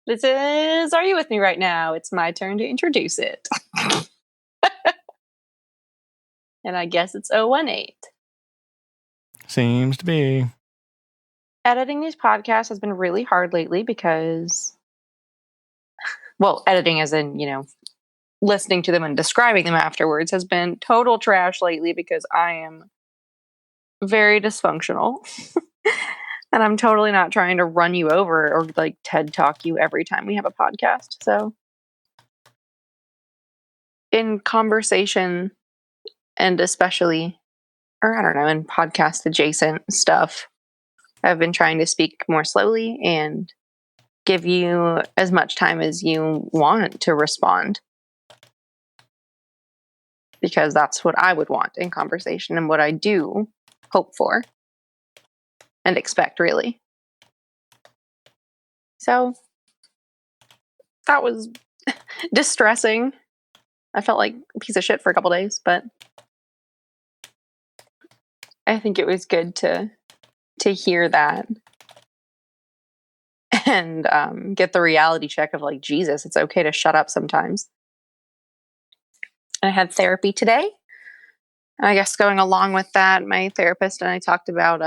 This is Are You With Me Right Now? It's my turn to introduce it. And I guess it's 018. Seems to be. Editing these podcasts has been really hard lately because, well, editing as in, listening to them and describing them afterwards has been total trash lately because I am very dysfunctional. And I'm totally not trying to run you over or like TED Talk you every time we have a podcast. So in conversation and especially, or I don't know, in podcast adjacent stuff, I've been trying to speak more slowly and give you as much time as you want to respond. Because that's what I would want in conversation and what I do hope for and expect, really. So that was distressing. I felt like a piece of shit for a couple days, but I think it was good to hear that and get the reality check of like, Jesus, it's okay to shut up sometimes. And I had therapy today. And I guess going along with that, my therapist and I talked about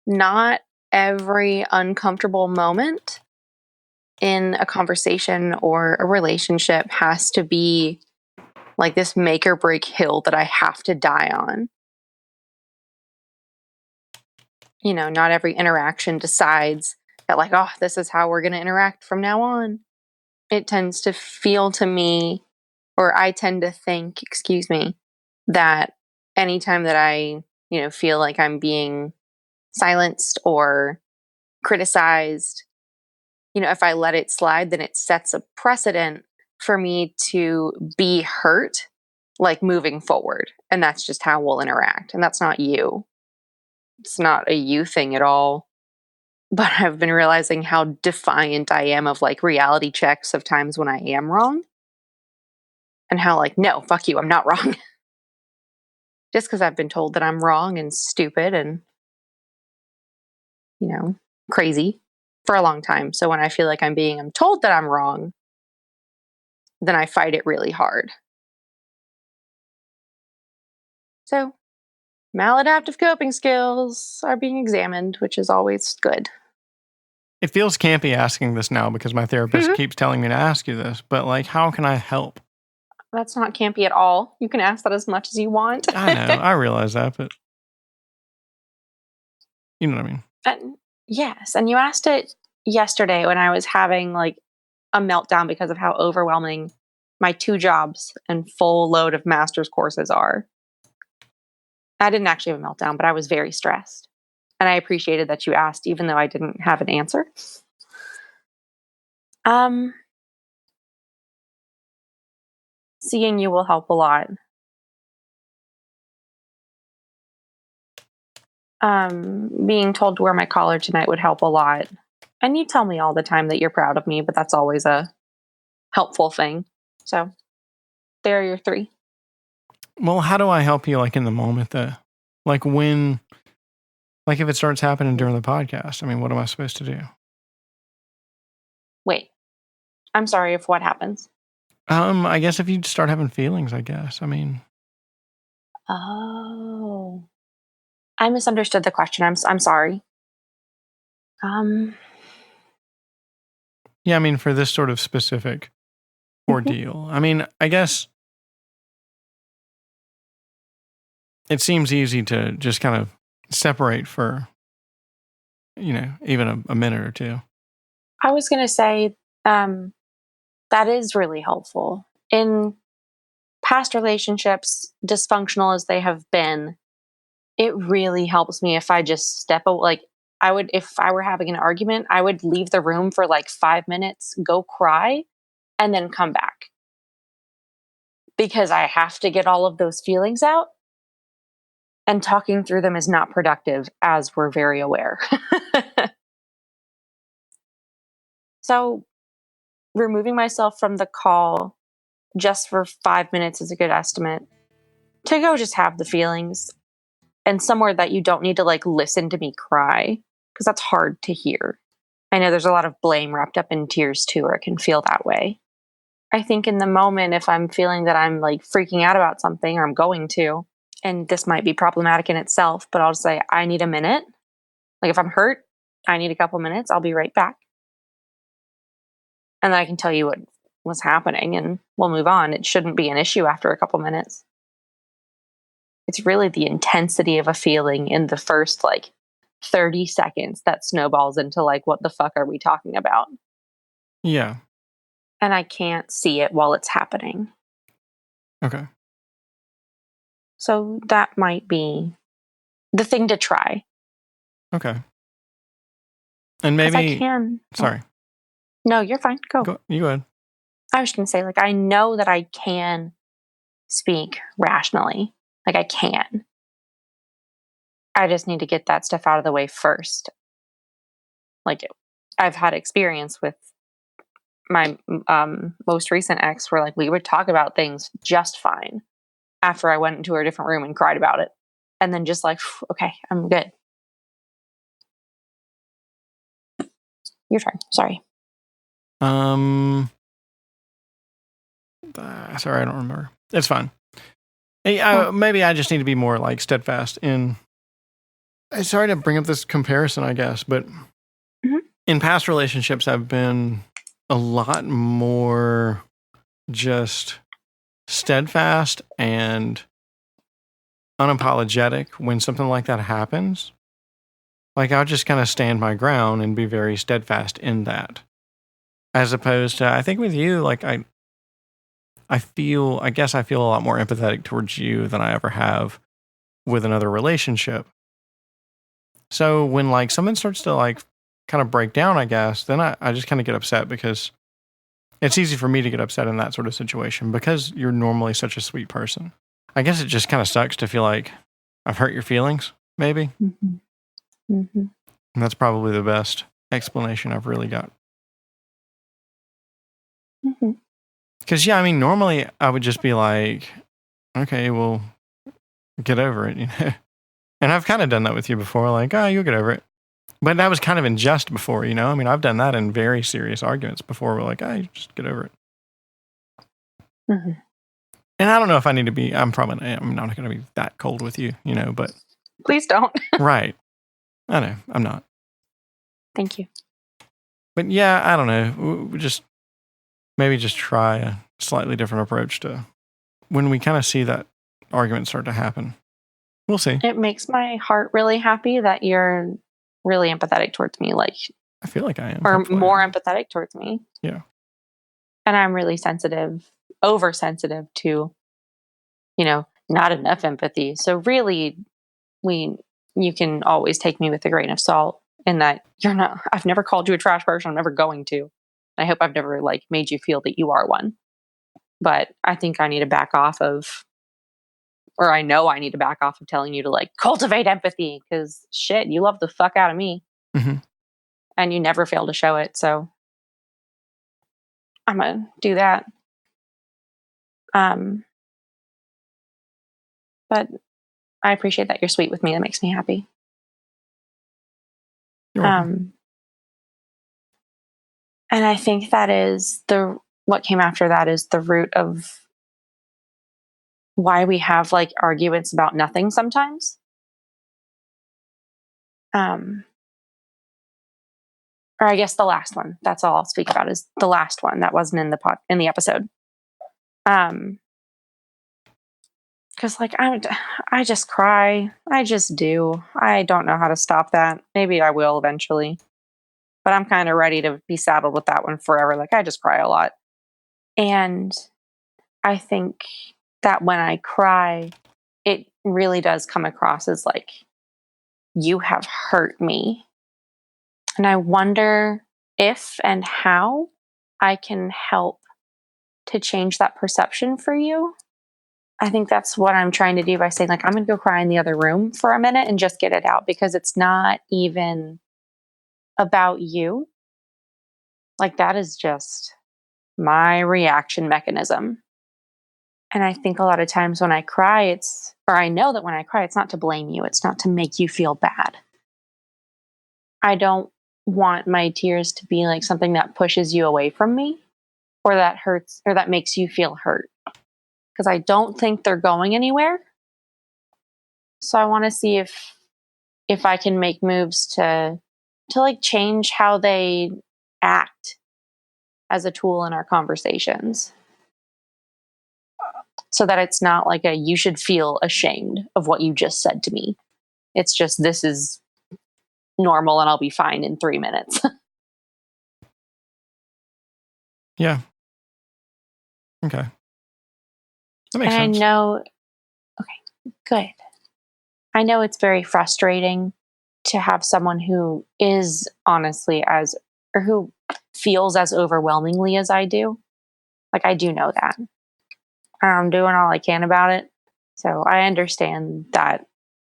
not every uncomfortable moment in a conversation or a relationship has to be like this make or break hill that I have to die on. Not every interaction decides that like, oh, this is how we're going to interact from now on. It tends to feel to me, or I tend to think, that anytime that I, feel like I'm being silenced or criticized, if I let it slide, then it sets a precedent for me to be hurt, like moving forward. And that's just how we'll interact. And that's not you. It's not a you thing at all. But I've been realizing how defiant I am of like reality checks of times when I am wrong. And how like, no, fuck you, I'm not wrong. Just because I've been told that I'm wrong and stupid and, crazy for a long time. So when I feel like I'm told that I'm wrong, then I fight it really hard. So maladaptive coping skills are being examined, which is always good. It feels campy asking this now because my therapist keeps telling me to ask you this, but like, how can I help? That's not campy at all. You can ask that as much as you want. I know, I realize that, but you know what I mean? Yes, and you asked it yesterday when I was having like a meltdown because of how overwhelming my 2 jobs and full load of master's courses are. I didn't actually have a meltdown, but I was very stressed. And I appreciated that you asked, even though I didn't have an answer. Seeing you will help a lot. Being told to wear my collar tonight would help a lot. And you tell me all the time that you're proud of me, but that's always a helpful thing. So there are your 3. Well, how do I help you like in the moment that like when, like if it starts happening during the podcast, I mean, what am I supposed to do? Wait, I'm sorry if what happens? I guess if you start having feelings, I guess. I mean. Oh, I misunderstood the question. I'm sorry. Yeah, I mean, for this sort of specific ordeal, I mean, I guess it seems easy to just kind of separate for, even a minute or 2. I was going to say that is really helpful. In past relationships, dysfunctional as they have been, it really helps me if I just step away. Like if I were having an argument, I would leave the room for like 5 minutes, go cry, and then come back. Because I have to get all of those feelings out. And talking through them is not productive, as we're very aware. So removing myself from the call just for 5 minutes is a good estimate. To go just have the feelings and somewhere that you don't need to like listen to me cry, because that's hard to hear. I know there's a lot of blame wrapped up in tears too, or it can feel that way. I think in the moment, if I'm feeling that I'm like freaking out about something, or I'm going to, and this might be problematic in itself, but I'll just say, I need a minute. Like if I'm hurt, I need a couple minutes. I'll be right back. And then I can tell you what was happening and we'll move on. It shouldn't be an issue after a couple minutes. It's really the intensity of a feeling in the first like 30 seconds that snowballs into like, what the fuck are we talking about? Yeah. And I can't see it while it's happening. Okay. So that might be the thing to try. Okay. And 'Cause I maybe, can. sorry. No, you're fine. Go. You go ahead. I was going to say, like, I know that I can speak rationally. Like, I can. I just need to get that stuff out of the way first. Like, I've had experience with my most recent ex where, like, we would talk about things just fine after I went into a different room and cried about it. And then just like, okay, I'm good. Your turn. Sorry. Sorry, I don't remember. It's fine. Hey, maybe I just need to be more like steadfast in. Sorry to bring up this comparison, I guess, but in past relationships, I've been a lot more just steadfast and unapologetic when something like that happens. Like I'll just kind of stand my ground and be very steadfast in that. As opposed to, I think with you, like I feel a lot more empathetic towards you than I ever have with another relationship. So when like someone starts to like kind of break down, I guess, then I just kind of get upset because it's easy for me to get upset in that sort of situation because you're normally such a sweet person. I guess it just kind of sucks to feel like I've hurt your feelings, maybe. Mm-hmm. Mm-hmm. And that's probably the best explanation I've really got. Because, yeah, I mean, normally I would just be like, okay, well, get over it, you know? And I've kind of done that with you before, like, oh, you'll get over it. But that was kind of in jest before, you know? I mean, I've done that in very serious arguments before. We're like, oh, you just get over it. Mm-hmm. And I don't know if I need to be, I'm not going to be that cold with you, you know, but. Please don't. Right. I know, I'm not. Thank you. But yeah, I don't know. We just try a slightly different approach to when we kind of see that argument start to happen. We'll see. It makes my heart really happy that you're really empathetic towards me. Like, I feel like I am. Or more empathetic towards me. Yeah. And I'm really sensitive, oversensitive to, you know, not enough empathy. So really, you can always take me with a grain of salt in that I've never called you a trash person. I'm never going to. I hope I've never like made you feel that you are one. But I think I need to back off of, or I know I need to back off of telling you to like cultivate empathy because shit, you love the fuck out of me. Mm-hmm. And you never fail to show it. So I'm going to do that. But I appreciate that you're sweet with me. That makes me happy. You're welcome. And I think that is what came after that is the root of why we have like arguments about nothing sometimes. Or I guess the last one. That's all I'll speak about is the last one that wasn't in the episode. Because like I just cry. I just do. I don't know how to stop that. Maybe I will eventually. But I'm kind of ready to be saddled with that one forever. Like I just cry a lot. And I think that when I cry, it really does come across as like, you have hurt me. And I wonder if and how I can help to change that perception for you. I think that's what I'm trying to do by saying, like, I'm going to go cry in the other room for a minute and just get it out because it's not even about you. Like, that is just my reaction mechanism. And I think a lot of times when I cry, I know that when I cry, it's not to blame you. It's not to make you feel bad. I don't want my tears to be like something that pushes you away from me or that hurts or that makes you feel hurt. Because I don't think they're going anywhere. So I want to see if I can make moves to like change how they act as a tool in our conversations. So that it's not like a you should feel ashamed of what you just said to me. It's just this is normal and I'll be fine in 3 minutes. Yeah. Okay. That makes And sense. I know, okay, good. I know it's very frustrating to have someone who is honestly or who feels as overwhelmingly as I do. Like, I do know that. I'm doing all I can about it. So I understand that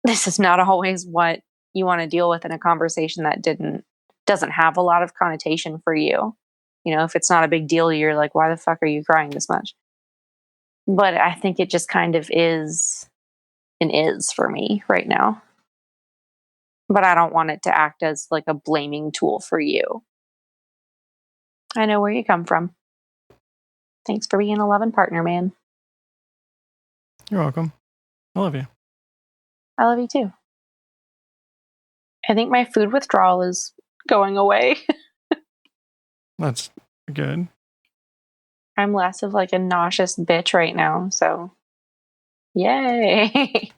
this is not always what you want to deal with in a conversation that doesn't have a lot of connotation for you. You know, if it's not a big deal, you're like, why the fuck are you crying this much? But I think it just kind of is and is for me right now. But I don't want it to act as like a blaming tool for you. I know where you come from. Thanks for being a loving partner, man. You're welcome. I love you. I love you too. I think my food withdrawal is going away. That's good. I'm less of like a nauseous bitch right now, so yay.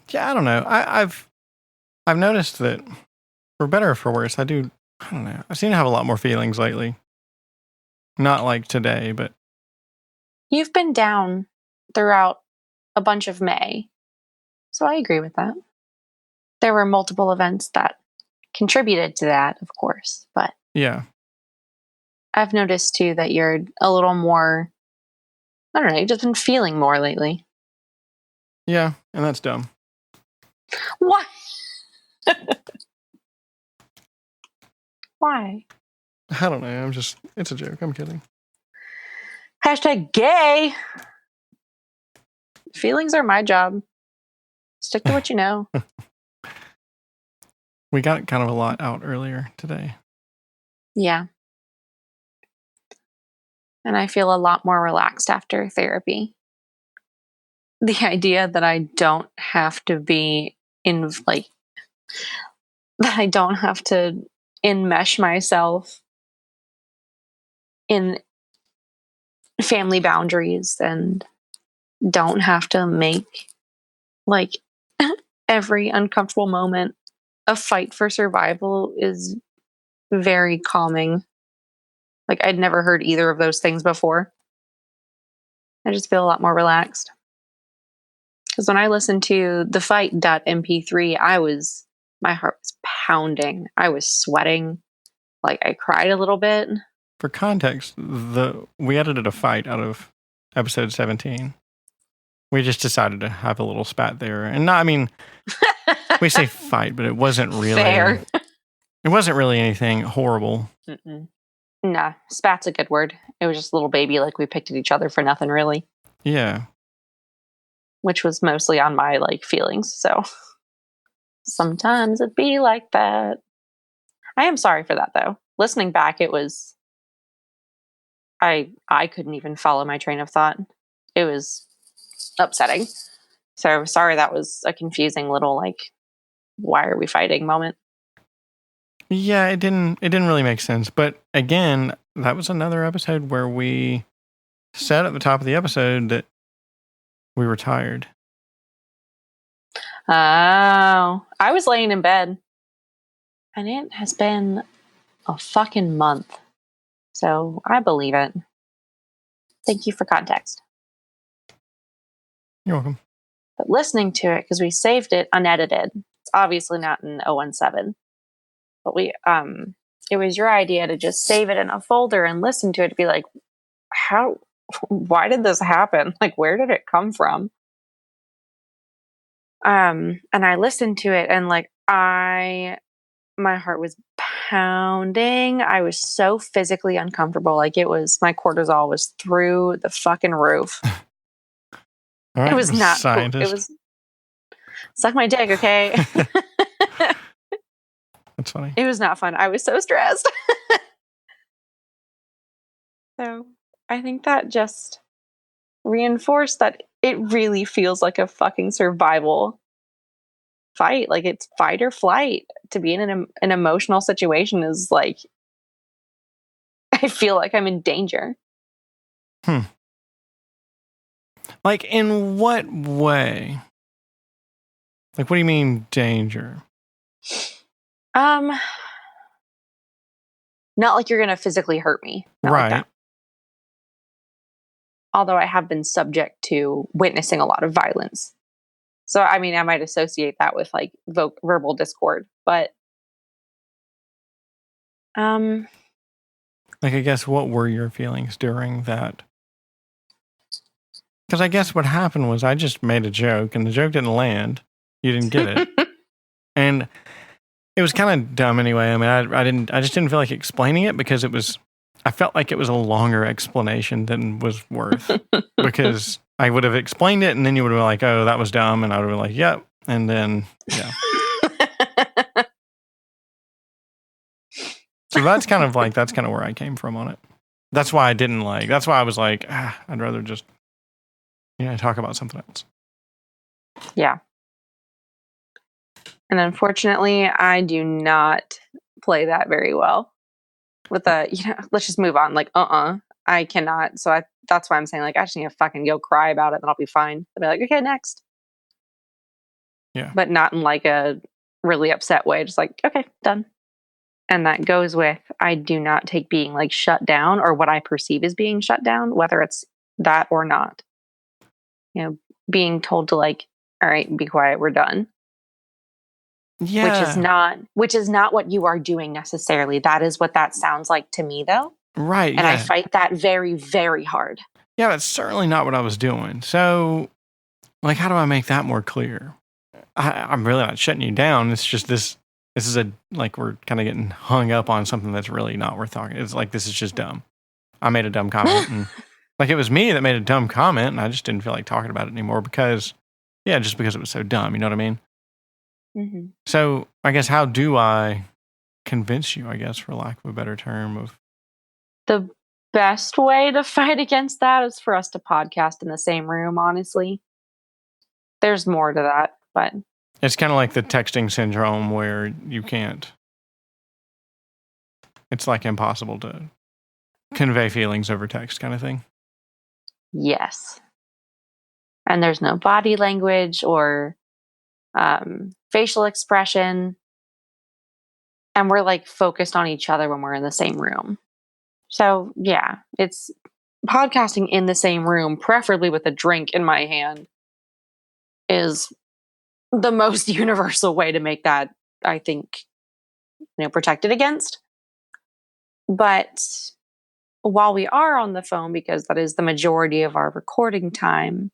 Yeah, I don't know. I've noticed that for better or for worse, I don't know. I seem to have a lot more feelings lately. Not like today, but You've been down throughout a bunch of May, so I agree with that. There were multiple events that contributed to that, of course, but yeah. I've noticed too that you're a little more, I don't know, you've just been feeling more lately. Yeah, and that's dumb. What? Why? I don't know. It's a joke. I'm kidding. Hashtag gay. Feelings are my job. Stick to what you know. We got kind of a lot out earlier today. Yeah. And I feel a lot more relaxed after therapy. The idea that I don't have to be that I don't have to enmesh myself in family boundaries and don't have to make like every uncomfortable moment a fight for survival is very calming. Like, I'd never heard either of those things before. I just feel a lot more relaxed. Because when I listened to the fight.mp3, my heart was pounding. I was sweating. Like, I cried a little bit. For context, we edited a fight out of episode 17. We just decided to have a little spat there. And not, I mean, we say fight, but it wasn't really. Fair. It wasn't really anything horrible. Mm-mm. Nah, spat's a good word. It was just a little baby, like we picked at each other for nothing, really. Yeah. Which was mostly on my feelings. So sometimes it'd be like that. I am sorry for that though. Listening back, it was I couldn't even follow my train of thought. It was upsetting. So sorry that was a confusing little why are we fighting moment. Yeah, it didn't really make sense. But again, that was another episode where we said at the top of the episode that we were tired. Oh, I was laying in bed. And it has been a fucking month. So I believe it. Thank you for context. You're welcome. But listening to it, because we saved it unedited, it's obviously not in 017. But it was your idea to just save it in a folder and listen to it to be like, why did this happen? Like, where did it come from? And I listened to it and my heart was pounding. I was so physically uncomfortable. Like my cortisol was through the fucking roof. All right, it was not scientist. cool. It was suck my dick, okay? That's funny. It was not fun. I was so stressed. So I think that just reinforced that it really feels like a fucking survival fight. Like it's fight or flight. To be in an emotional situation is like, I feel like I'm in danger. Like, in what way? Like, what do you mean danger? Not like you're gonna physically hurt me. Not like Right. that. Although I have been subject to witnessing a lot of violence. So, I mean, I might associate that with like verbal discord, but Like, I guess, what were your feelings during that? Because I guess what happened was I just made a joke, and the joke didn't land. You didn't get it. And it was kind of dumb anyway. I mean, I just didn't feel like explaining it because I felt like it was a longer explanation than was worth. Because I would have explained it, and then you would have been like, oh, that was dumb. And I would have been like, yep. And then, yeah. So that's kind of where I came from on it. That's why I was like, I'd rather just, talk about something else. Yeah. And unfortunately, I do not play that very well with let's just move on. Like, I cannot. So that's why I'm saying, like, I just need to fucking go cry about it, then I'll be fine. I'll be like, okay, next. Yeah. But not in like a really upset way. Just like, okay, done. And that goes with, I do not take being like shut down or what I perceive as being shut down, whether it's that or not. Being told to like, all right, be quiet, we're done. Yeah. Which is not what you are doing necessarily. That is what that sounds like to me though. Right. And I fight that very, very hard. Yeah, that's certainly not what I was doing. So, like, how do I make that more clear? I'm really not shutting you down. It's just this is we're kind of getting hung up on something that's really not worth talking. It's like, this is just dumb. I made a dumb comment. And like, it was me that made a dumb comment, and I just didn't feel like talking about it anymore because it was so dumb. You know what I mean? Mm-hmm. So I guess, how do I convince you, I guess, for lack of a better term, of the best way to fight against that is for us to podcast in the same room, honestly. There's more to that, but it's kind of like the texting syndrome where you can't, it's like impossible to convey feelings over text kind of thing. Yes. And there's no body language or facial expression. And we're like focused on each other when we're in the same room. So yeah, it's podcasting in the same room, preferably with a drink in my hand, is the most universal way to make that, I think, protected against. But while we are on the phone, because that is the majority of our recording time,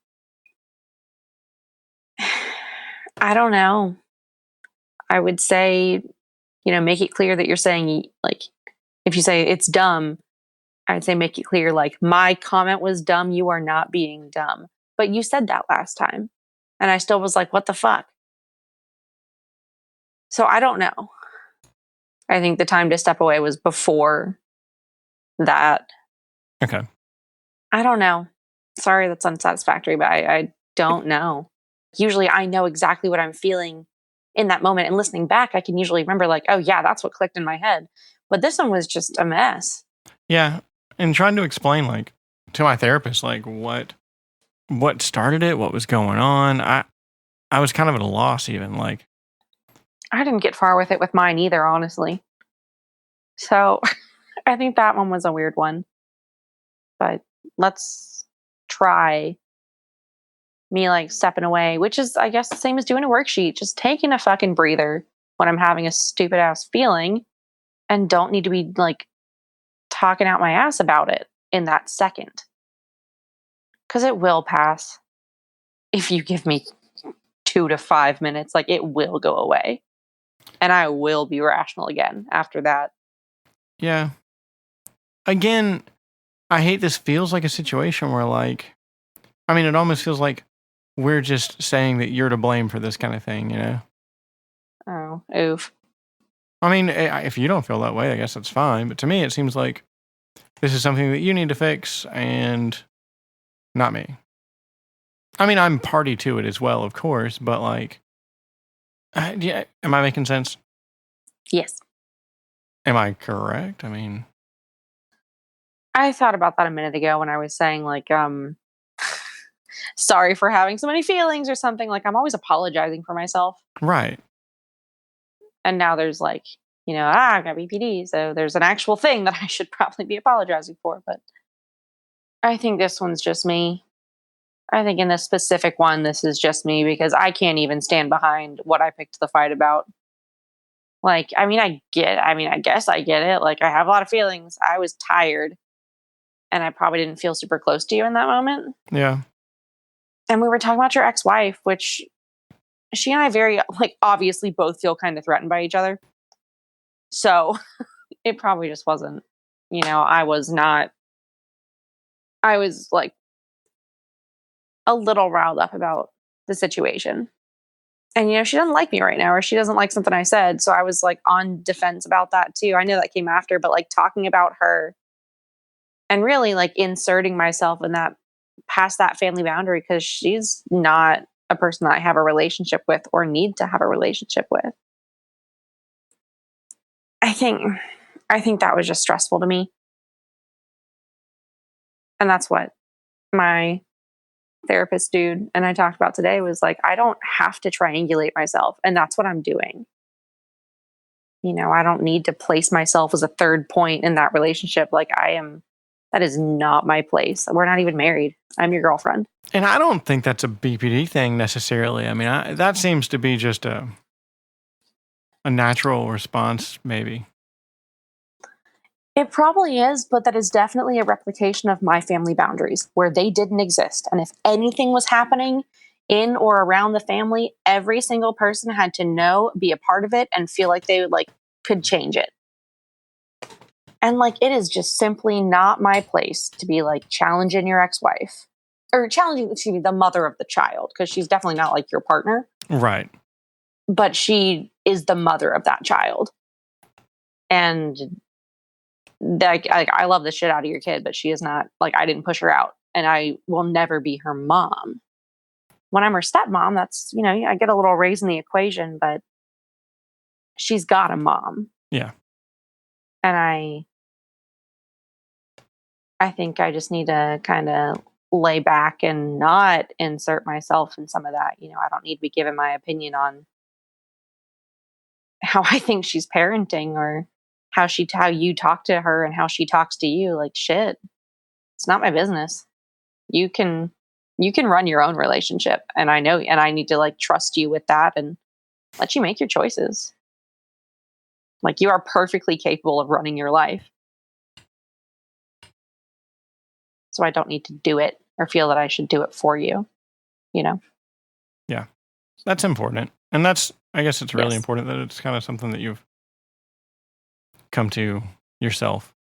I don't know. I would say, make it clear that you're saying, like, if you say it's dumb, I'd say make it clear, like, my comment was dumb. You are not being dumb. But you said that last time. And I still was like, what the fuck? So I don't know. I think the time to step away was before that. Okay. I don't know. Sorry, that's unsatisfactory, but I don't know. Usually I know exactly what I'm feeling in that moment. And listening back, I can usually remember, like, oh yeah, that's what clicked in my head. But this one was just a mess. Yeah. And trying to explain, like, to my therapist, like, what started it, what was going on. I was kind of at a loss even, like. I didn't get far with it with mine either, honestly. So I think that one was a weird one. But let's try me like stepping away, which is, I guess, the same as doing a worksheet, just taking a fucking breather when I'm having a stupid ass feeling and don't need to be like talking out my ass about it in that second. Because it will pass. If you give me 2 to 5 minutes, like, it will go away. And I will be rational again after that. Yeah. Again, I hate this feels like a situation where, like, I mean, it almost feels like we're just saying that you're to blame for this kind of thing, Oh, oof. I mean, if you don't feel that way, I guess that's fine. But to me, it seems like this is something that you need to fix and not me. I mean, I'm party to it as well, of course, but like, yeah, am I making sense? Yes. Am I correct? I mean, I thought about that a minute ago when I was saying, like, sorry for having so many feelings or something. Like, I'm always apologizing for myself. right. And now there's like, I've got BPD. So there's an actual thing that I should probably be apologizing for. But I think this one's just me. I think in this specific one, this is just me because I can't even stand behind what I picked the fight about. Like, I guess I get it. Like, I have a lot of feelings. I was tired and I probably didn't feel super close to you in that moment. Yeah. And we were talking about your ex-wife, which she and I very, like, obviously both feel kind of threatened by each other. So it probably just wasn't, I was like a little riled up about the situation. And, she doesn't like me right now, or she doesn't like something I said. So I was like on defense about that too. I know that came after, but like talking about her and really like inserting myself in that past that family boundary because she's not a person that I have a relationship with or need to have a relationship with. I think that was just stressful to me. And that's what my therapist dude and I talked about today was like, I don't have to triangulate myself. And that's what I'm doing. I don't need to place myself as a third point in that relationship. Like that is not my place. We're not even married. I'm your girlfriend. And I don't think that's a BPD thing necessarily. I mean, that seems to be just a natural response, maybe. It probably is, but that is definitely a replication of my family boundaries where they didn't exist. And if anything was happening in or around the family, every single person had to know, be a part of it, and feel like they could change it. And it is just simply not my place to be challenging your ex-wife or challenging, excuse me, the mother of the child, because she's definitely not like your partner. Right. But she is the mother of that child. And I love the shit out of your kid, but she is not I didn't push her out, and I will never be her mom. When I'm her stepmom, that's I get a little raise in the equation, but she's got a mom. Yeah. And I think I just need to kind of lay back and not insert myself in some of that. I don't need to be giving my opinion on how I think she's parenting or how you talk to her and how she talks to you. Like, shit, it's not my business. You can run your own relationship, and I know, and I need to trust you with that and let you make your choices. You are perfectly capable of running your life. So I don't need to do it or feel that I should do it for you, Yeah. That's important. And I guess it's really important that it's kind of something that you've come to yourself.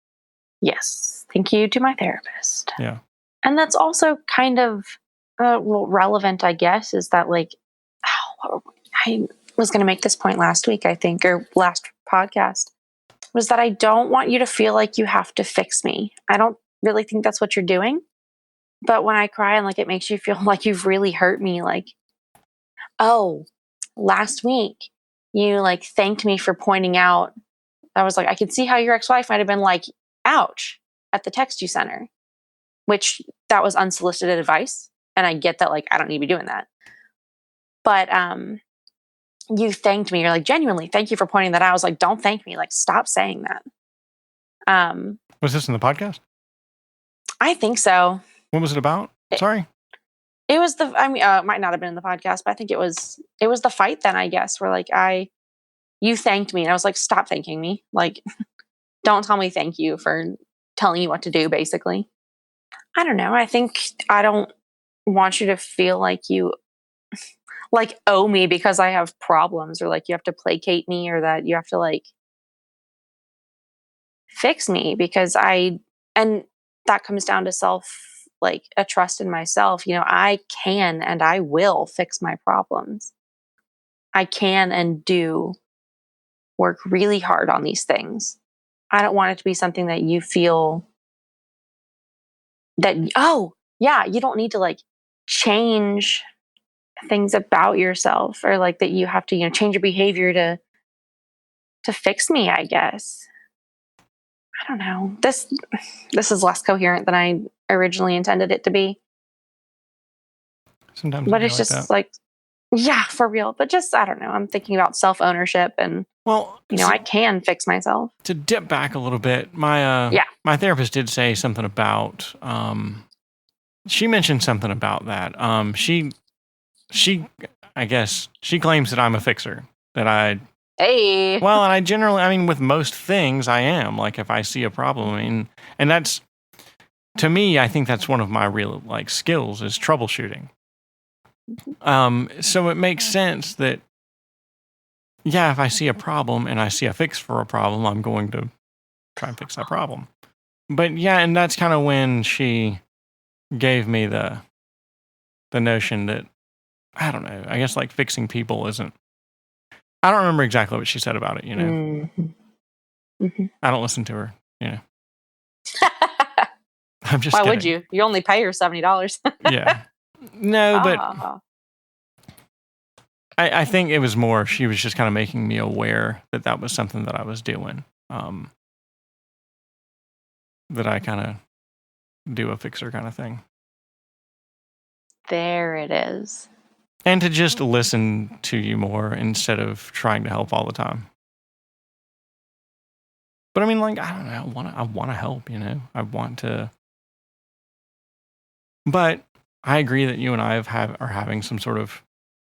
Yes. Thank you to my therapist. Yeah. And that's also kind of relevant, I guess, is that I was going to make this point last week, I think, or last podcast, was that I don't want you to feel like you have to fix me. I don't really think that's what you're doing. But when I cry and it makes you feel like you've really hurt me, oh, last week you thanked me for pointing out. I was I could see how your ex-wife might have been ouch, at the text you sent her, which that was unsolicited advice. And I get that, I don't need to be doing that. But you thanked me. You're genuinely, thank you for pointing that out. I was don't thank me. Stop saying that. Was this in the podcast? I think so. What was it about? Sorry. It was it might not have been in the podcast, but I think it was the fight then, I guess, where you thanked me. And I was stop thanking me. Don't tell me thank you for telling you what to do, basically. I don't know. I think I don't want you to feel like you owe me because I have problems, or you have to placate me, or that you have to fix me because and that comes down to a trust in myself. I can and I will fix my problems. I can and do work really hard on these things. I don't want it to be something that you feel that, oh, yeah, you don't need to like change things about yourself, or like that you have to, change your behavior to fix me, I guess. I don't know. This is less coherent than I originally intended it to be. Sometimes But I it's feel like that. just like, yeah, for real. But just, I don't know. I'm thinking about self-ownership and, Well, I can fix myself. to dip back a little bit, my therapist did say something about, she mentioned something about that. She, I guess, she claims that I'm a fixer. That Hey. Well, and I mean, with most things, I am. Like, if I see a problem, I mean, and that's, to me, I think that's one of my real, like, skills is troubleshooting. So it makes sense that, yeah, if I see a problem and I see a fix for a problem, I'm going to try and fix that problem. But yeah, and that's kind of when she gave me the notion that, I don't know, I guess like fixing people isn't, I don't remember exactly what she said about it, Mm-hmm. Mm-hmm. I don't listen to her, I'm just Why kidding. would you? You only pay her $70. Yeah. No, but I think it was more, she was just kind of making me aware that was something that I was doing. That I kind of do a fixer kind of thing. There it is. And to just listen to you more instead of trying to help all the time. But I mean, like, I don't know, I want to help, I want to. But I agree that you and I are having some sort of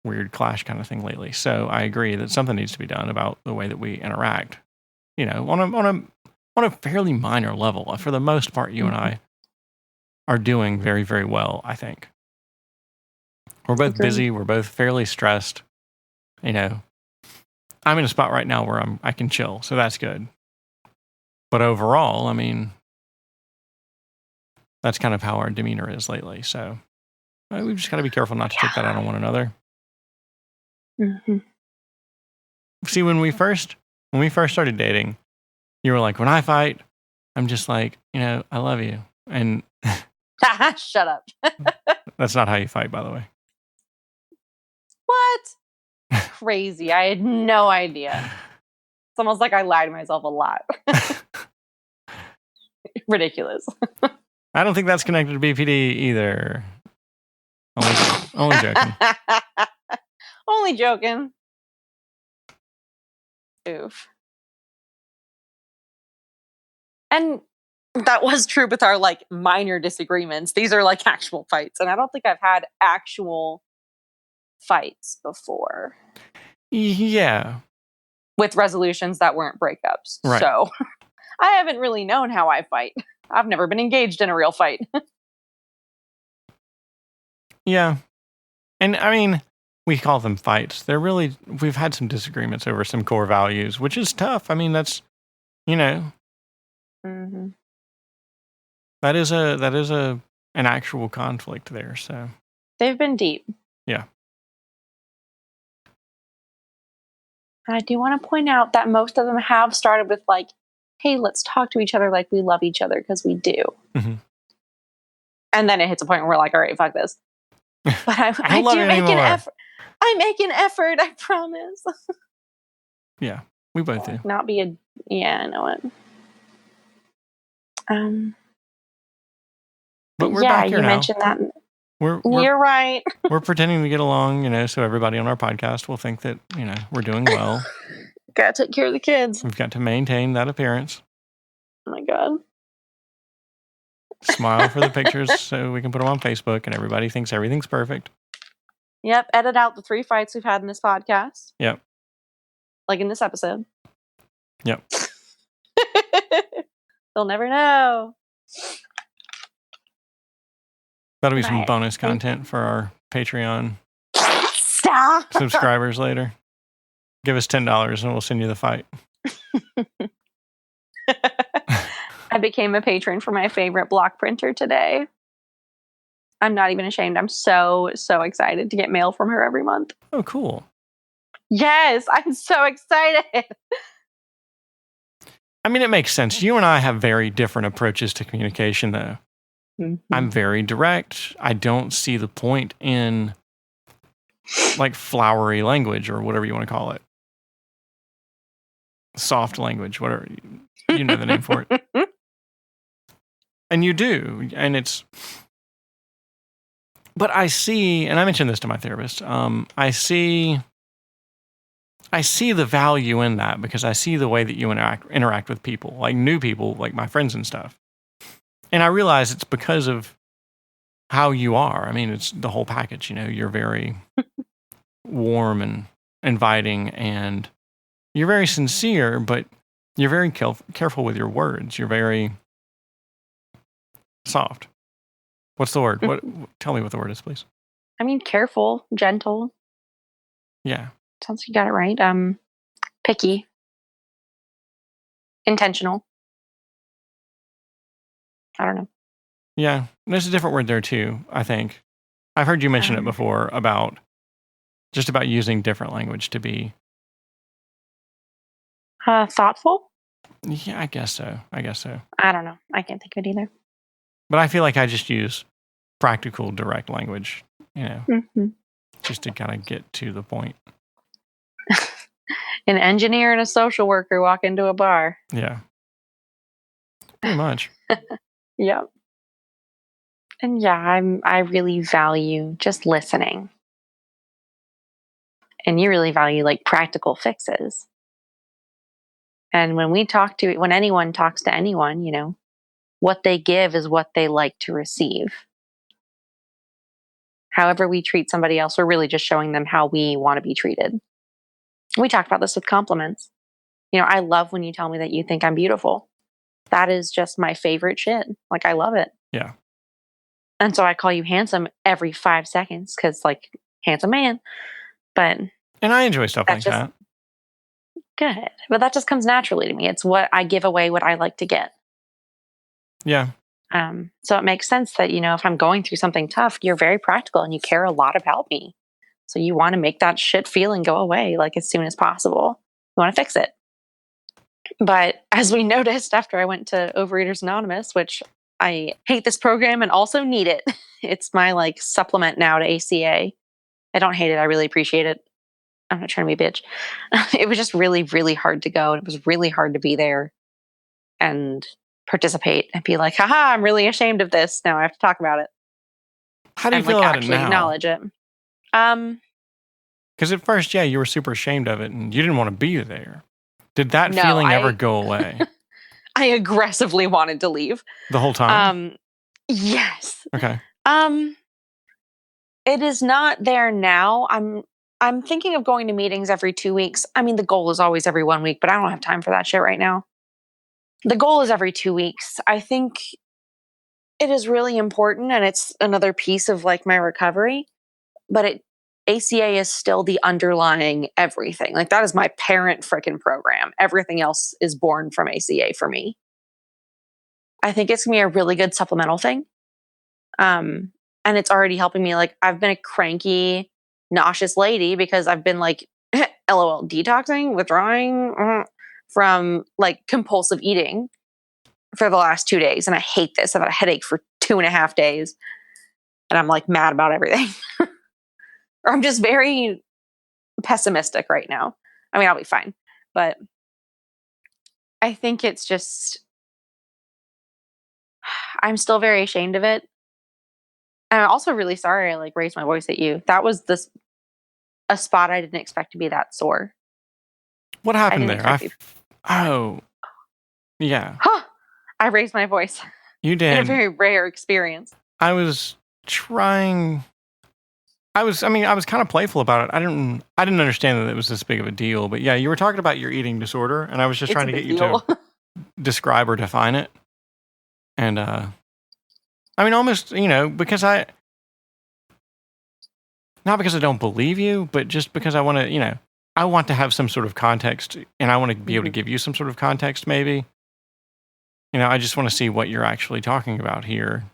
weird clash kind of thing lately. So I agree that something needs to be done about the way that we interact. On a fairly minor level. For the most part, you and I are doing very, very well, I think. We're both busy. We're both fairly stressed. I'm in a spot right now where I can chill, so that's good. But overall, I mean, that's kind of how our demeanor is lately. So we've just got to be careful not to take that out on one another. Mm-hmm. See, when we first started dating, you were like, when I fight, I'm just like, I love you. And shut up. That's not how you fight, by the way. What? Crazy. I had no idea. It's almost like I lie to myself a lot. Ridiculous. I don't think that's connected to BPD either. Only joking. Only joking. Oof. And that was true with our like minor disagreements. These are like actual fights. And I don't think I've had actual fights before. Yeah. With resolutions that weren't breakups. Right. So I haven't really known how I fight. I've never been engaged in a real fight. Yeah. And I mean, we call them fights. We've had some disagreements over some core values, which is tough. I mean, that's, Mm-hmm. that is an actual conflict there. So they've been deep. Yeah. I do want to point out that most of them have started with like, hey, let's talk to each other like we love each other, because we do. Mm-hmm. And then it hits a point where we're like, all right, fuck this. But I do make an effort. I make an effort, I promise. Yeah, we both do. Not be a... Yeah, I know it. But we're back here now. You mentioned that. You're right. We're pretending to get along, so everybody on our podcast will think that, we're doing well. Gotta take care of the kids. We've got to maintain that appearance. Oh my God. Smile for the pictures so we can put them on Facebook and everybody thinks everything's perfect. Yep. Edit out the 3 fights we've had in this podcast. Yep. Like in this episode. Yep. They'll never know. That'll be some bonus content for our Patreon Stop. subscribers later. Give us $10 and we'll send you the fight. I became a patron for my favorite block printer today. I'm not even ashamed. I'm so excited to get mail from her every month. Oh, cool. Yes, I'm so excited. I mean, it makes sense. You and I have very different approaches to communication, though. I'm very direct. I don't see the point in like flowery language or whatever you want to call it. Soft language, whatever. You know the name for it. And you do. And it's. But I see, and I mentioned this to my therapist, I see the value in that because I see the way that you interact with people, like new people, like my friends and stuff. And I realize it's because of how you are. I mean, it's the whole package, you know, you're very warm and inviting and you're very sincere, but you're very careful with your words. You're very soft. What's the word? Tell me what the word is, please. I mean, careful, gentle. Yeah. Sounds like you got it right. Picky. Intentional. I don't know. Yeah. There's a different word there too, I think. I've heard you mention it before about using different language to be thoughtful? Yeah, I guess so. I don't know. I can't think of it either. But I feel like I just use practical, direct language, you know, just to kind of get to the point. An engineer and a social worker walk into a bar. Yeah. Pretty much. Yep. And yeah, I really value just listening. And you really value like practical fixes. And when anyone talks to anyone, you know, what they give is what they like to receive. However we treat somebody else, we're really just showing them how we want to be treated. We talked about this with compliments. You know, I love when you tell me that you think I'm beautiful. That is just my favorite shit. Like, I love it. Yeah. And so I call you handsome every 5 seconds because, like, handsome man. But and I enjoy stuff like that. Good. But that just comes naturally to me. It's what I give away, what I like to get. Yeah. So it makes sense that, you know, if I'm going through something tough, you're very practical and you care a lot about me. So you want to make that shit feeling go away like as soon as possible. You want to fix it. But as we noticed after I went to Overeaters Anonymous, which I hate this program and also need it. It's my like supplement now to ACA. I don't hate it. I really appreciate it. I'm not trying to be a bitch. It was just really, really hard to go. And it was really hard to be there and participate and be like, haha, I'm really ashamed of this. Now I have to talk about it. How do you feel about it now? Acknowledge it. Because at first, yeah, you were super ashamed of it and you didn't want to be there. Did that feeling ever go away? I aggressively wanted to leave. The whole time? Yes. Okay. It is not there now. I'm thinking of going to meetings every 2 weeks. I mean, the goal is always every 1 week, but I don't have time for that shit right now. The goal is every 2 weeks. I think it is really important and it's another piece of like my recovery, but ACA is still the underlying everything. Like that is my parent frickin' program. Everything else is born from ACA for me. I think it's gonna be a really good supplemental thing. And it's already helping me. Like I've been a cranky, nauseous lady because I've been like, LOL, detoxing, withdrawing from like compulsive eating for the last 2 days. And I hate this. I've had a headache for 2.5 days and I'm like mad about everything. Or I'm just very pessimistic right now. I mean, I'll be fine, but I think it's just, I'm still very ashamed of it. And I'm also really sorry I like raised my voice at you. That was a spot I didn't expect to be that sore. What happened there? Yeah. Huh. I raised my voice. You did. In a very rare experience. I was kind of playful about it. I didn't understand that it was this big of a deal, but yeah, you were talking about your eating disorder and I was just trying to get you to describe or define it. And, I mean, almost, you know, not because I don't believe you, but just because I want to, you know, I want to have some sort of context and I want to be able to give you some sort of context, maybe. You know, I just want to see what you're actually talking about here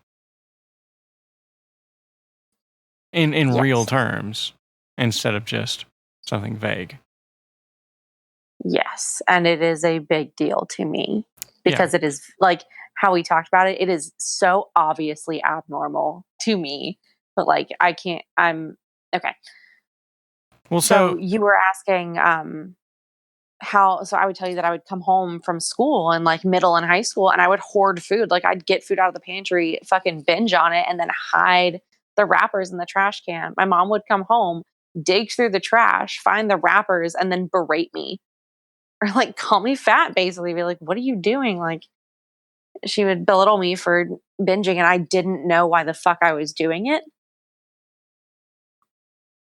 in real terms instead of just something vague. Yes. And it is a big deal to me Yeah. because it is like how we talked about it. It is so obviously abnormal to me, but like I can't, I'm okay. Well, So so you were asking, so I would tell you that I would come home from school in like middle and high school and I would hoard food. Like I'd get food out of the pantry, fucking binge on it, and then hide the wrappers in the trash can. My mom would come home, dig through the trash, find the wrappers, and then berate me or like call me fat, basically. Be like, what are you doing? Like she would belittle me for binging and I didn't know why the fuck I was doing it.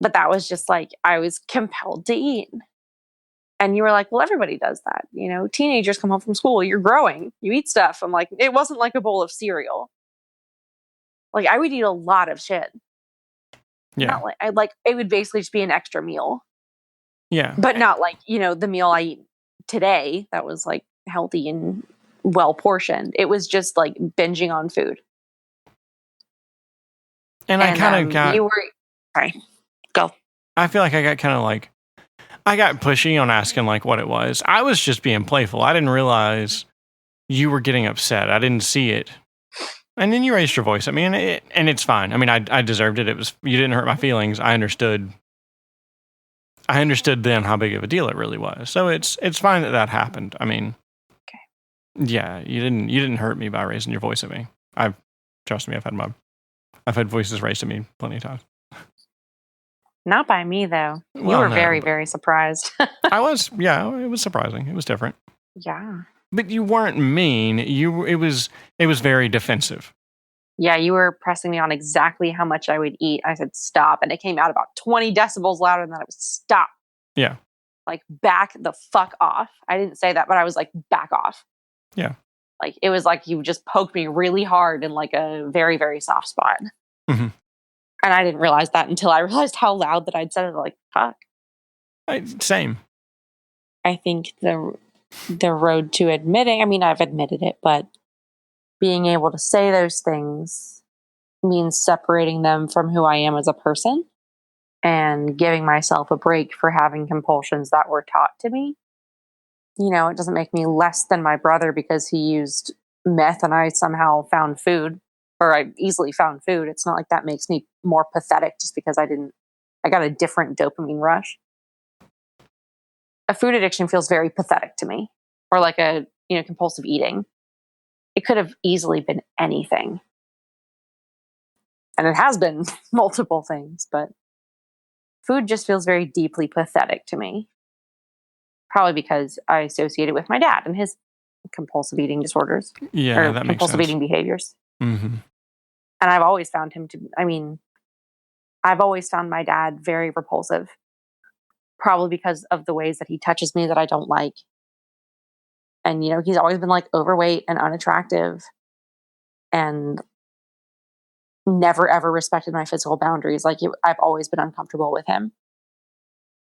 But that was just like I was compelled to eat. And you were like, well, everybody does that. You know, teenagers come home from school, you're growing, you eat stuff. I'm like, it wasn't like a bowl of cereal. Like I would eat a lot of shit. yeah, Not like I like it would basically just be an extra meal, yeah, but not like, the meal I eat today that was like healthy and well portioned. It was just like binging on food. and I And kind of got. you were sorry, go. I feel like I got kind of like I got pushy on asking like what it was. I was just being playful. I didn't realize you were getting upset. I didn't see it. And then you raised your voice at me, and it's fine. I mean, I deserved it. It was you didn't hurt my feelings. I understood. I understood then how big of a deal it really was. So it's fine that happened. I mean, Okay. yeah, you didn't hurt me by raising your voice at me. Trust me, I've had voices raised at me plenty of times. Not by me though. You Well, were no, very, but very surprised. I was. Yeah, it was surprising. It was different. Yeah. But you weren't mean. It was very defensive. Yeah, you were pressing me on exactly how much I would eat. I said stop, and it came out about 20 decibels louder than that. It was stop. Yeah. Like back the fuck off. I didn't say that, but I was like back off. Yeah. Like it was like you just poked me really hard in like a very, very soft spot. Mm-hmm. And I didn't realize that until I realized how loud that I'd said it. Like fuck. Same. I think the road to admitting, I mean, I've admitted it, but being able to say those things means separating them from who I am as a person and giving myself a break for having compulsions that were taught to me. It doesn't make me less than my brother because he used meth and I somehow found food or I easily found food. It's not like that makes me more pathetic just because I got a different dopamine rush. A food addiction feels very pathetic to me, or like a, compulsive eating. It could have easily been anything. And it has been multiple things, but food just feels very deeply pathetic to me. Probably because I associate it with my dad and his compulsive eating disorders. Yeah, Or that makes compulsive sense. eating behaviors. Mm-hmm. And I've always found I've always found my dad very repulsive. Probably because of the ways that he touches me that I don't like. And, he's always been like overweight and unattractive and never ever respected my physical boundaries. Like I've always been uncomfortable with him.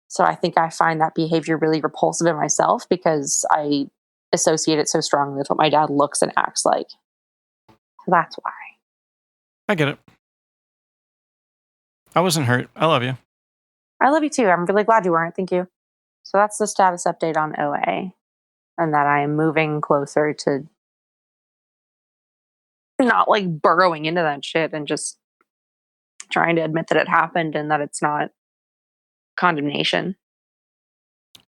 So I think I find that behavior really repulsive in myself because I associate it so strongly with what my dad looks and acts like. So that's why. I get it. I wasn't hurt. I love you. I love you too. I'm really glad you weren't. Thank you. So that's the status update on OA, and that I am moving closer to not like burrowing into that shit and just trying to admit that it happened and that it's not condemnation.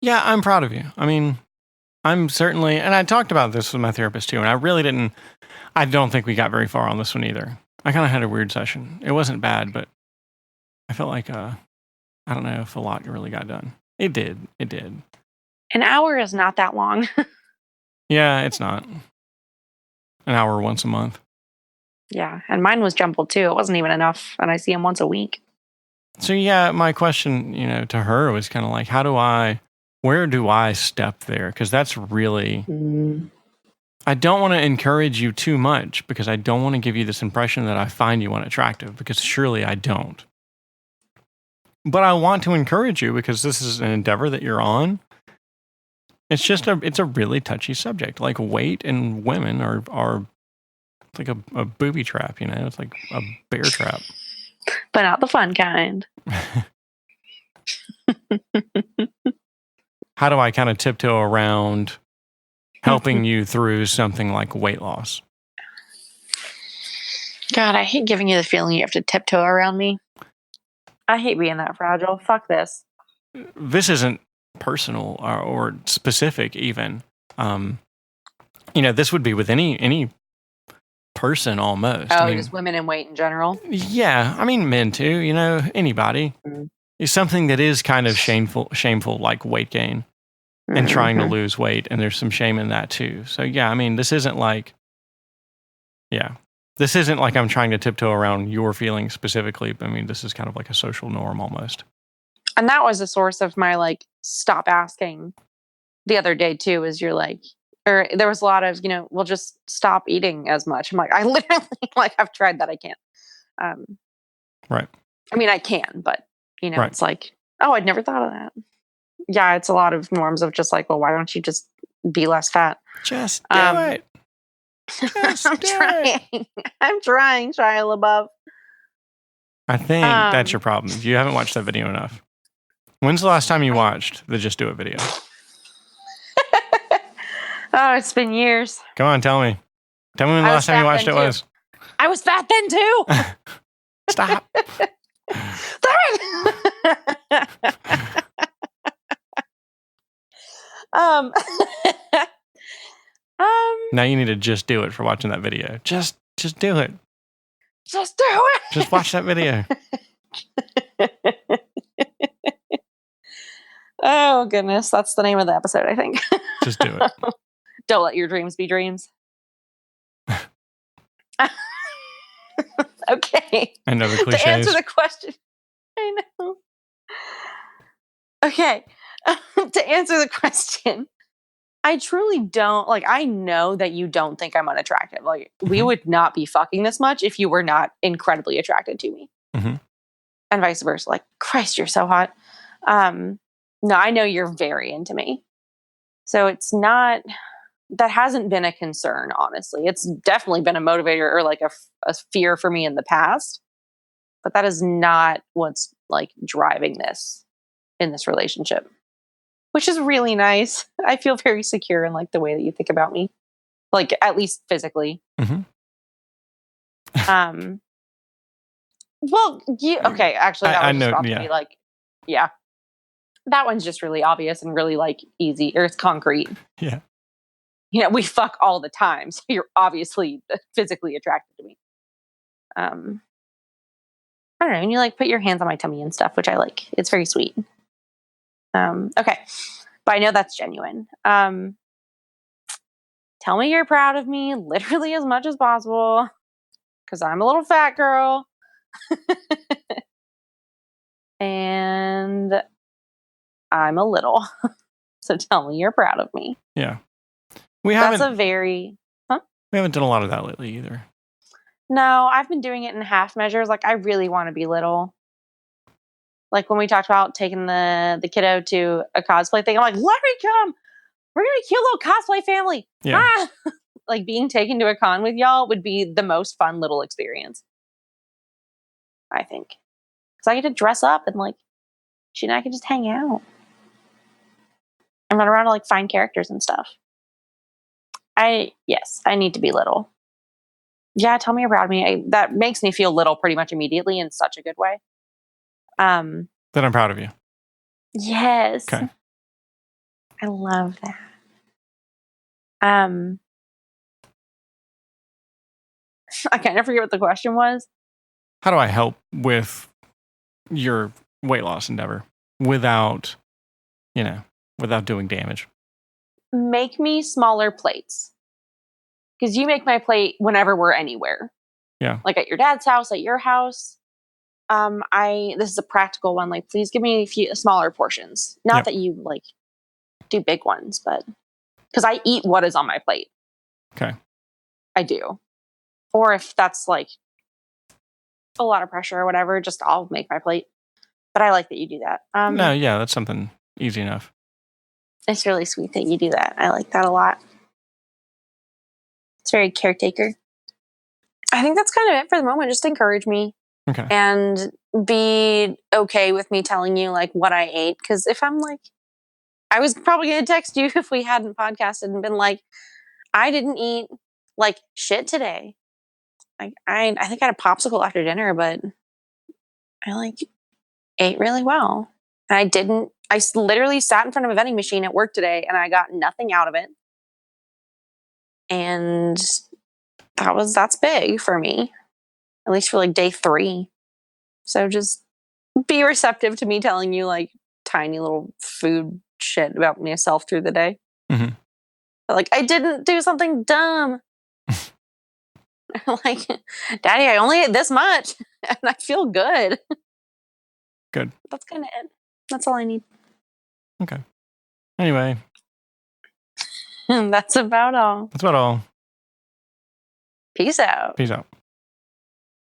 Yeah, I'm proud of you. I mean, I'm certainly, and I talked about this with my therapist too, and I don't think we got very far on this one either. I kind of had a weird session. It wasn't bad, but I felt like, I don't know if a lot really got done. It did. An hour is not that long. Yeah, it's not. An hour once a month. Yeah, and mine was jumbled too. It wasn't even enough, and I see him once a week. So yeah, my question, to her was kind of like, where do I step there? Because that's really, I don't want to encourage you too much because I don't want to give you this impression that I find you unattractive because surely I don't. But I want to encourage you because this is an endeavor that you're on. It's just it's a really touchy subject. Like weight and women are like a booby trap, It's like a bear trap. But not the fun kind. how do I kind of tiptoe around helping you through something like weight loss? God, I hate giving you the feeling you have to tiptoe around me. I hate being that fragile. Fuck this. This isn't personal or specific even. This would be with any person almost. Oh, just women in weight in general? Yeah. I mean, men too, anybody. Mm. It's something that is kind of shameful like weight gain and trying to lose weight. And there's some shame in that too. So yeah, I mean, this isn't like I'm trying to tiptoe around your feelings specifically. I mean, this is kind of like a social norm almost. And that was the source of my like, stop asking the other day too, is you're like, or there was a lot of, we'll just stop eating as much. I'm like, I literally, like, I've tried that. I can't. Right. I mean, I can, but, Right. It's like, oh, I'd never thought of that. Yeah, it's a lot of norms of just like, well, why don't you just be less fat? Just do it. Just I'm trying. I'm trying, Shia LaBeouf. I think that's your problem. You haven't watched that video enough. When's the last time you watched the Just Do It video? Oh, it's been years. Come on, tell me. Tell me when the last time you watched it was. I was fat then too. Stop. Now you need to just do it for watching that video. Just do it. Just do it. Just watch that video. Oh goodness, that's the name of the episode, I think. Just do it. Don't let your dreams be dreams. Okay. I know the cliches. To answer the question, I know. Okay. To answer the question, I truly don't, like, I know that you don't think I'm unattractive. Like, we would not be fucking this much if you were not incredibly attracted to me. Mm-hmm. And vice versa. Like, Christ, you're so hot. No, I know you're very into me. So it's not, that hasn't been a concern, honestly. It's definitely been a motivator or like a fear for me in the past. But that is not what's like driving this in this relationship, which is really nice. I feel very secure in like the way that you think about me, like at least physically. Mm-hmm. Well, okay. Actually, that was I know. about to be like, yeah, that one's just really obvious and really like easy, or it's concrete. Yeah. We fuck all the time, so you're obviously physically attracted to me. I don't know, and you like put your hands on my tummy and stuff, which I like. It's very sweet. Okay, but I know that's genuine. Tell me you're proud of me, literally as much as possible, because I'm a little fat girl, and I'm a little. So tell me you're proud of me. Yeah. We haven't done a lot of that lately either. No, I've been doing it in half measures. Like, I really want to be little. Like, when we talked about taking the kiddo to a cosplay thing, I'm like, let me come. We're going to be a cute little cosplay family. Yeah. Ah! Like, being taken to a con with y'all would be the most fun little experience, I think. Because I get to dress up and, like, she and I can just hang out. And run around to, like, find characters and stuff. Yes, I need to be little. Yeah, tell me about me. That makes me feel little pretty much immediately in such a good way. That I'm proud of you. Yes. Okay. I love that. I kind of forget what the question was. How do I help with your weight loss endeavor without doing damage? Make me smaller plates. Because you make my plate whenever we're anywhere. Yeah. Like at your dad's house, at your house. This is a practical one. Like, please give me a few smaller portions. Not that you like do big ones, but because I eat what is on my plate. Okay. I do. Or if that's like a lot of pressure or whatever, just I'll make my plate. But I like that you do that. No, yeah, that's something easy enough. It's really sweet that you do that. I like that a lot. It's very caretaker. I think that's kind of it for the moment. Just encourage me. Okay. And be okay with me telling you like what I ate. Because if I'm like, I was probably going to text you if we hadn't podcasted and been like, I didn't eat like shit today. Like I think I had a popsicle after dinner, but I like ate really well. And I literally sat in front of a vending machine at work today and I got nothing out of it. And that's big for me, at least for like day 3. So just be receptive to me telling you like tiny little food shit about myself through the day. Mm-hmm. But, like, I didn't do something dumb. Like, Daddy, I only ate this much and I feel good. Good. That's kind of it. That's all I need. Okay. Anyway. That's about all. That's about all. Peace out. Peace out.